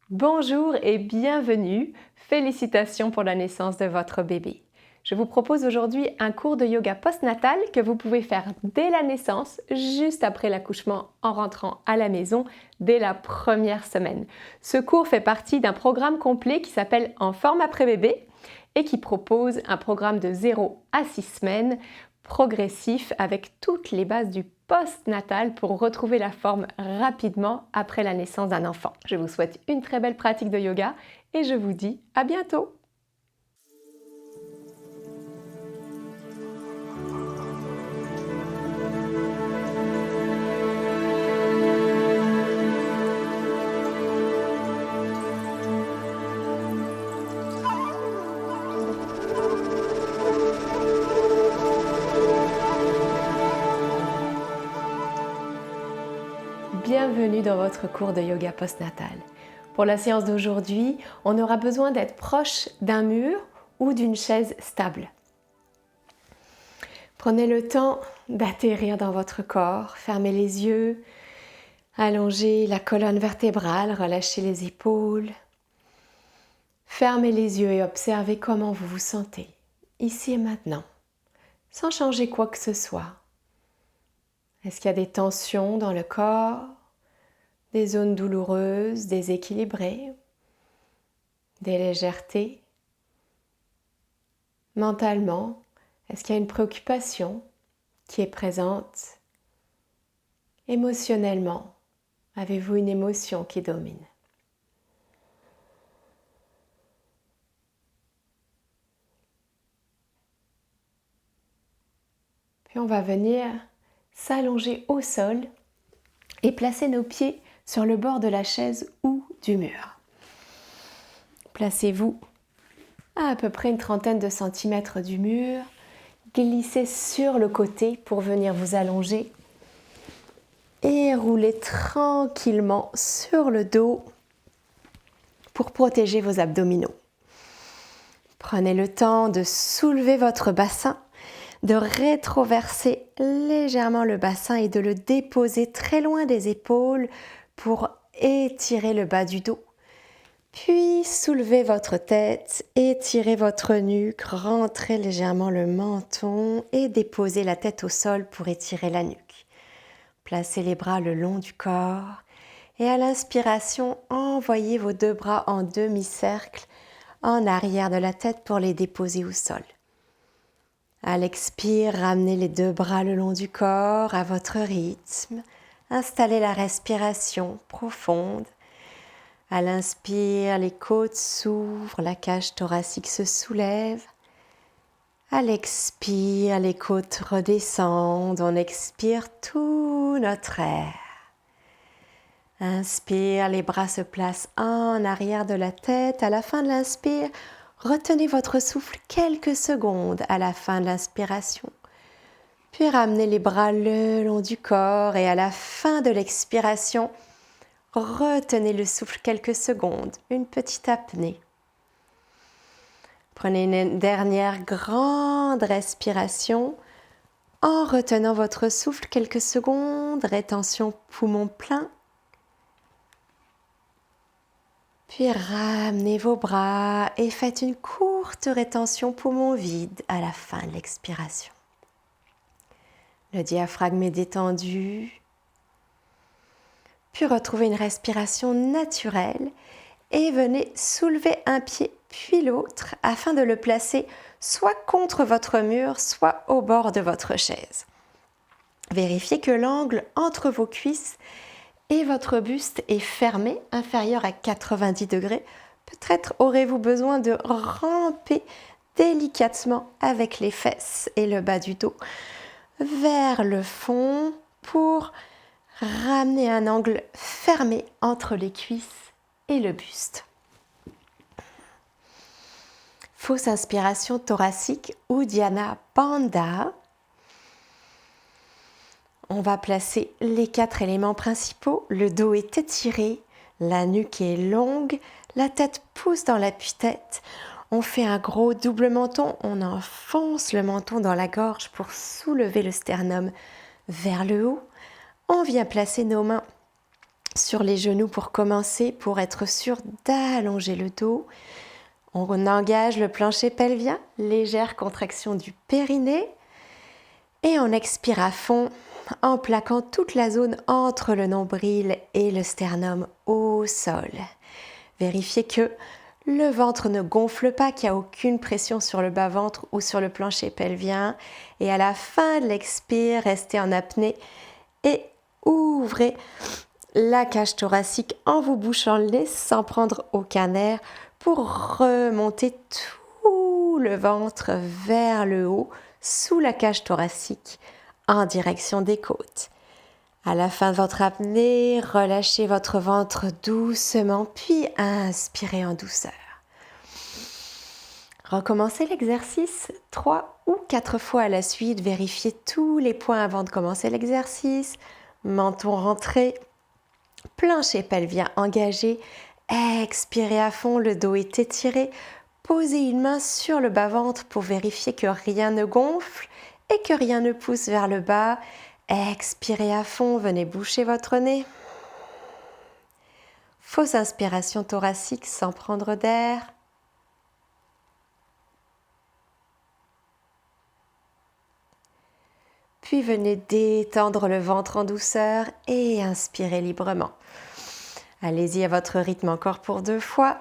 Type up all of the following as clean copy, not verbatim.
Bonjour et bienvenue. Félicitations pour la naissance de votre bébé. Je vous propose aujourd'hui un cours de yoga postnatal que vous pouvez faire dès la naissance, juste après l'accouchement en rentrant à la maison, dès la première semaine. Ce cours fait partie d'un programme complet qui s'appelle En forme après bébé et qui propose un programme de 0 à 6 semaines progressif avec toutes les bases du postnatal pour retrouver la forme rapidement après la naissance d'un enfant. Je vous souhaite une très belle pratique de yoga et je vous dis à bientôt. Bienvenue dans votre cours de yoga postnatal. Pour la séance d'aujourd'hui, on aura besoin d'être proche d'un mur ou d'une chaise stable. Prenez le temps d'atterrir dans votre corps, fermez les yeux, allongez la colonne vertébrale, relâchez les épaules. Fermez les yeux et observez comment vous vous sentez, ici et maintenant, sans changer quoi que ce soit. Est-ce qu'il y a des tensions dans le corps, des zones douloureuses, déséquilibrées, des légèretés? Mentalement, est-ce qu'il y a une préoccupation qui est présente? Émotionnellement, avez-vous une émotion qui domine? Puis on va venir s'allonger au sol et placer nos pieds sur le bord de la chaise ou du mur. Placez-vous à peu près une trentaine de centimètres du mur. Glissez sur le côté pour venir vous allonger et roulez tranquillement sur le dos pour protéger vos abdominaux. Prenez le temps de soulever votre bassin, de rétroverser légèrement le bassin et de le déposer très loin des épaules pour étirer le bas du dos. Puis soulevez votre tête, étirez votre nuque, rentrez légèrement le menton et déposez la tête au sol pour étirer la nuque. Placez les bras le long du corps et à l'inspiration, envoyez vos deux bras en demi-cercle en arrière de la tête pour les déposer au sol. À l'expire, ramenez les deux bras le long du corps à votre rythme. Installez la respiration profonde. À l'inspire, les côtes s'ouvrent, la cage thoracique se soulève. À l'expire, les côtes redescendent. On expire tout notre air. Inspire, les bras se placent en arrière de la tête. À la fin de l'inspire, retenez votre souffle quelques secondes à la fin de l'inspiration. Puis ramenez les bras le long du corps et à la fin de l'expiration, retenez le souffle quelques secondes, une petite apnée. Prenez une dernière grande respiration en retenant votre souffle quelques secondes, rétention poumon plein. Puis ramenez vos bras et faites une courte rétention poumon vide à la fin de l'expiration. Le diaphragme est détendu. Puis retrouvez une respiration naturelle et venez soulever un pied puis l'autre afin de le placer soit contre votre mur, soit au bord de votre chaise. Vérifiez que l'angle entre vos cuisses et votre buste est fermé, inférieur à 90 degrés. Peut-être aurez-vous besoin de ramper délicatement avec les fesses et le bas du dos vers le fond pour ramener un angle fermé entre les cuisses et le buste. Fausse inspiration thoracique, Uddiyana Bandha. On va placer les 4 éléments principaux. Le dos est étiré, la nuque est longue, la tête pousse dans l'appui-tête. On fait un gros double menton, on enfonce le menton dans la gorge pour soulever le sternum vers le haut. On vient placer nos mains sur les genoux pour commencer, pour être sûr d'allonger le dos. On engage le plancher pelvien, légère contraction du périnée. Et on expire à fond en plaquant toute la zone entre le nombril et le sternum au sol. Vérifiez que le ventre ne gonfle pas, qu'il n'y a aucune pression sur le bas-ventre ou sur le plancher pelvien. Et à la fin de l'expire, restez en apnée et ouvrez la cage thoracique en vous bouchant le nez sans prendre aucun air pour remonter tout le ventre vers le haut sous la cage thoracique en direction des côtes. À la fin de votre apnée, relâchez votre ventre doucement, puis inspirez en douceur. Recommencez l'exercice 3 ou 4 fois à la suite. Vérifiez tous les points avant de commencer l'exercice. Menton rentré, plancher pelvien engagé. Expirez à fond, le dos est étiré. Posez une main sur le bas-ventre pour vérifier que rien ne gonfle et que rien ne pousse vers le bas. Expirez à fond, venez boucher votre nez. Fausse inspiration thoracique sans prendre d'air. Puis venez détendre le ventre en douceur et inspirez librement. Allez-y à votre rythme encore pour 2 fois.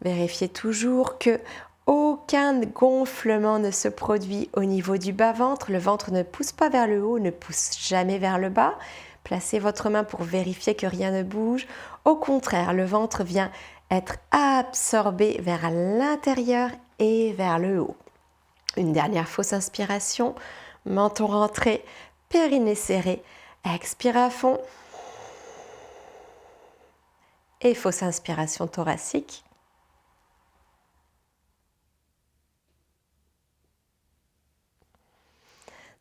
Vérifiez toujours que aucun gonflement ne se produit au niveau du bas-ventre. Le ventre ne pousse pas vers le haut, ne pousse jamais vers le bas. Placez votre main pour vérifier que rien ne bouge. Au contraire, le ventre vient être absorbé vers l'intérieur et vers le haut. Une dernière fausse inspiration. Menton rentré, périnée serré. Expire à fond. Et fausse inspiration thoracique.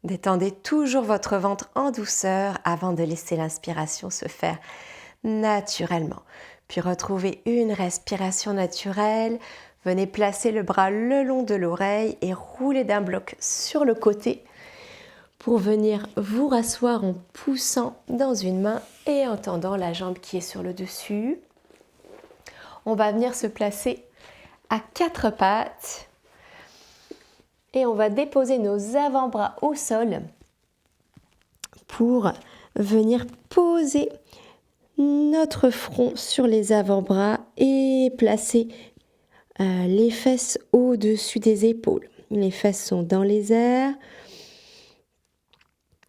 Détendez toujours votre ventre en douceur avant de laisser l'inspiration se faire naturellement. Puis retrouvez une respiration naturelle. Venez placer le bras le long de l'oreille et rouler d'un bloc sur le côté pour venir vous rasseoir en poussant dans une main et en tendant la jambe qui est sur le dessus. On va venir se placer à 4 pattes. Et on va déposer nos avant-bras au sol pour venir poser notre front sur les avant-bras et placer les fesses au-dessus des épaules. Les fesses sont dans les airs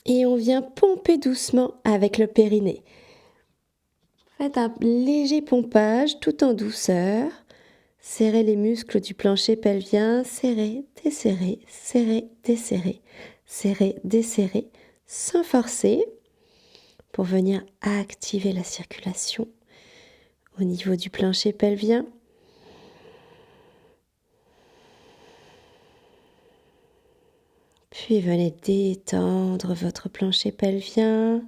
et on vient pomper doucement avec le périnée. Faites un léger pompage tout en douceur. Serrez les muscles du plancher pelvien, serrez, desserrez, serrez, desserrez, serrez, desserrez, sans forcer, pour venir activer la circulation au niveau du plancher pelvien. Puis venez détendre votre plancher pelvien,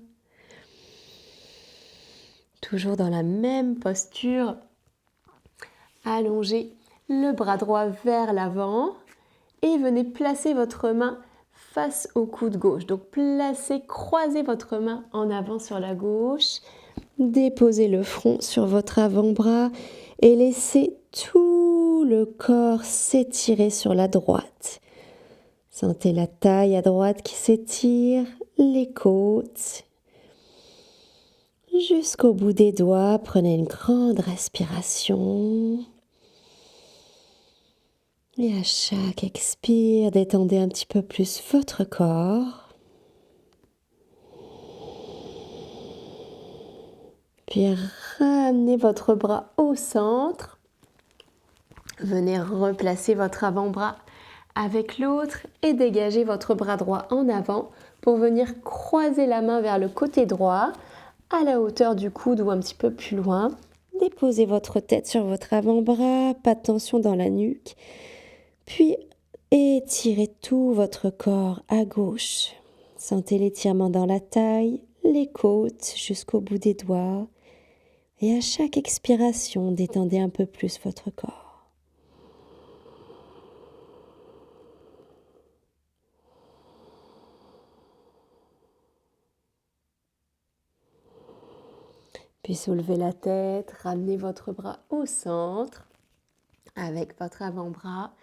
toujours dans la même posture. Allongez le bras droit vers l'avant et venez placer votre main face au coude gauche. Donc croisez votre main en avant sur la gauche, déposez le front sur votre avant-bras et laissez tout le corps s'étirer sur la droite. Sentez la taille à droite qui s'étire, les côtes. Jusqu'au bout des doigts, prenez une grande respiration. Et à chaque expire, détendez un petit peu plus votre corps. Puis ramenez votre bras au centre. Venez replacer votre avant-bras avec l'autre et dégagez votre bras droit en avant pour venir croiser la main vers le côté droit, à la hauteur du coude ou un petit peu plus loin. Déposez votre tête sur votre avant-bras, pas de tension dans la nuque. Puis étirez tout votre corps à gauche. Sentez l'étirement dans la taille, les côtes jusqu'au bout des doigts. Et à chaque expiration, détendez un peu plus votre corps. Puis soulevez la tête, ramenez votre bras au centre avec votre avant-bras.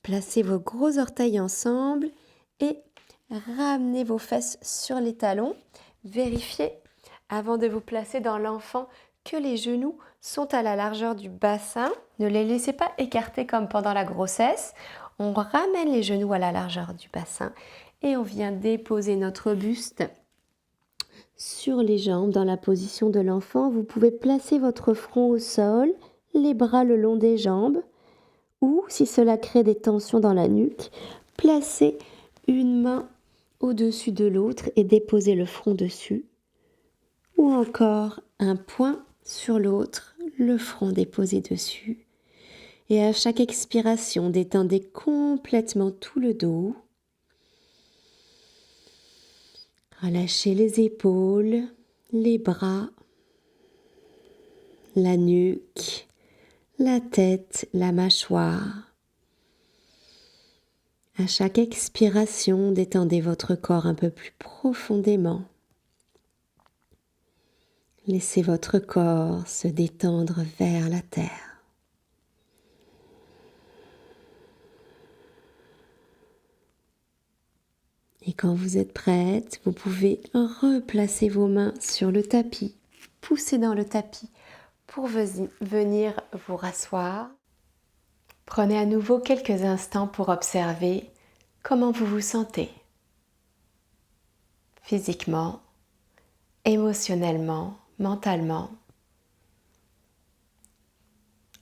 Placez vos gros orteils ensemble et ramenez vos fesses sur les talons. Vérifiez avant de vous placer dans l'enfant que les genoux sont à la largeur du bassin. Ne les laissez pas écartés comme pendant la grossesse. On ramène les genoux à la largeur du bassin et on vient déposer notre buste sur les jambes dans la position de l'enfant. Vous pouvez placer votre front au sol, les bras le long des jambes ou, si cela crée des tensions dans la nuque, placez une main au-dessus de l'autre et déposez le front dessus. Ou encore un poing sur l'autre, le front déposé dessus. Et à chaque expiration, détendez complètement tout le dos. Relâchez les épaules, les bras, la nuque, la tête, la mâchoire. À chaque expiration, détendez votre corps un peu plus profondément. Laissez votre corps se détendre vers la terre. Et quand vous êtes prête, vous pouvez replacer vos mains sur le tapis, pousser dans le tapis pour venir vous rasseoir. Prenez à nouveau quelques instants pour observer comment vous vous sentez, physiquement, émotionnellement, mentalement,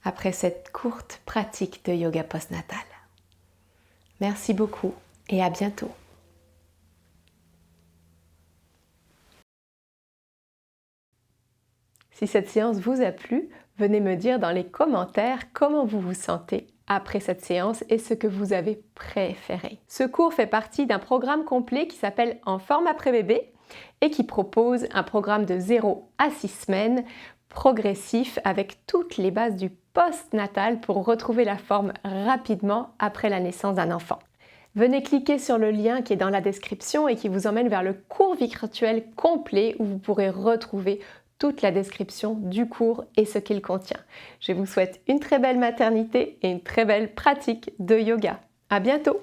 après cette courte pratique de yoga postnatal. Merci beaucoup et à bientôt. Si cette séance vous a plu, venez me dire dans les commentaires comment vous vous sentez après cette séance et ce que vous avez préféré. Ce cours fait partie d'un programme complet qui s'appelle En forme après bébé et qui propose un programme de 0 à 6 semaines progressif avec toutes les bases du postnatal pour retrouver la forme rapidement après la naissance d'un enfant. Venez cliquer sur le lien qui est dans la description et qui vous emmène vers le cours virtuel complet où vous pourrez retrouver toute la description du cours et ce qu'il contient. Je vous souhaite une très belle maternité et une très belle pratique de yoga. À bientôt!